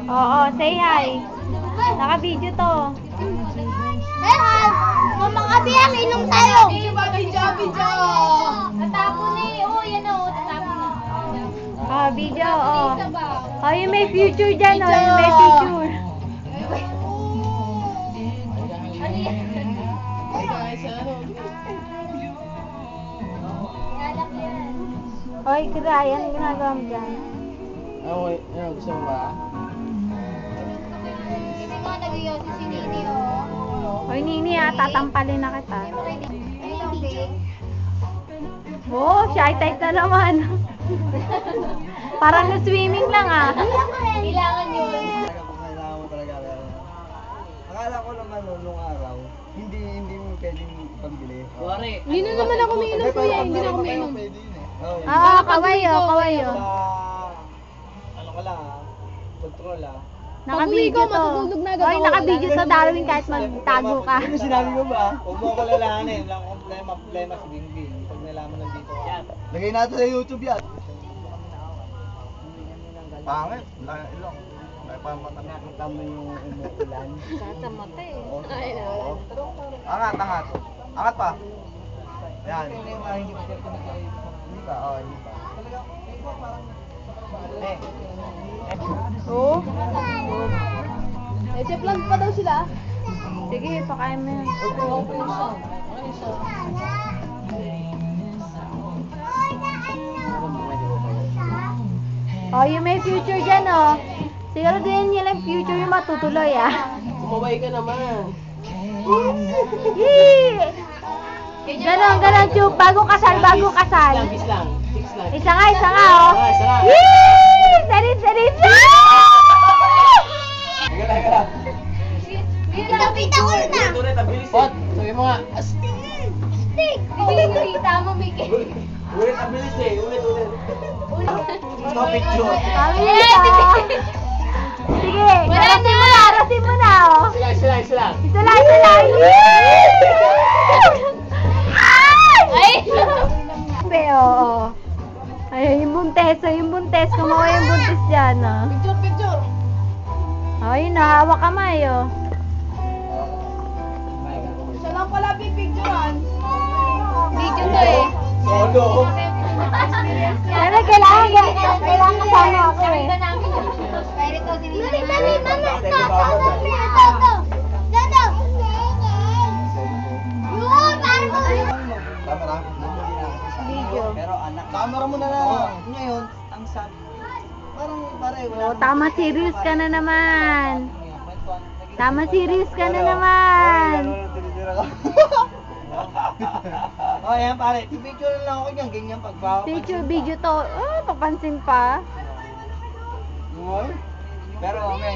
Oo, say hi. Naka-video to. Mama Kabiyang, inom tayo. Video. Natapon eh. Oo, yan o. Natapon na. Oh, video, oh. Oh, yung may future dyan, oh. Yung may future. Ano yan? Hey guys, Nalak yan. Hoy, Kray, anong ginagawa mo dyan? gusto mo ba? Kasi mga nag-iossi si Nini, oh. Hoy, Nini, tatampalin na kita. Ayun, babe. Oh, shy type na naman. Parang na-swimming lang, Kailangan yun. Kailangan mo talaga. Akala ko naman nung araw, hindi mo pwedeng pambili. Hindi na naman ako umiinom kuya, hindi na ako umiinom. Pwede yun eh. Oo, kawayo, kawayo. Ano ka lang control Naka-video to. matutulog na agad Hoy, ako. naka-video sa Darwin kahit magtago ka. Ano sinabi mo ba? Huwag mo ko lalahanin. Wala akong problema si Bingbing. Pag nalaman nandito ka. Lagay natin sa YouTube yan. Pangit. Ilong. Nakita mo yung umuulan. Sa mata eh. Ay, nawala. Angat, angat. Angat pa. Ayan. Hindi pa, hindi pa. Oo. Eh, chef lang pa daw sila. Sige, pakain mo yan. Oh, yung may future dyan, oh. Siguro din nila yung future yung matutuloy, Sumabay ka naman. Yee! Ganon, ganon, Chub. Bagong kasal, bagong kasal. Kiss lang. Kiss lang. Isa nga, oh. Isa nga. Yee! Sarit, sarit! Pinapita ko na. Ulit, abilis eh. Sabi mo nga. Stick. Pinapita mo, Mickey. Ulit, abilis eh. Ulit. No picture. Kami nito. Sige, arasin mo na, oh. Isa lang. Isa lang. Ay! Be, oo. Ay, yung buntes. Kumawa yung buntes dyan, oh. Picture. Ay, nahawak kamay, oh. Siya lang pala pipicturean. Video to eh. Solo. Pero kailangan kasama ako, eh. Sabi ka namin yun. Pero ito, si Nini. Camera. Video. Pero anak. Camera mo na lang. Ngayon, ang sabi. Parang pare, wala. Oh, tama, serious ka na naman. Serious ka na naman. Oh, yan pare. Picture lang ako niyan, ganyan pagbawa. Picture, video to. Oh, papansin pa. Pero okay.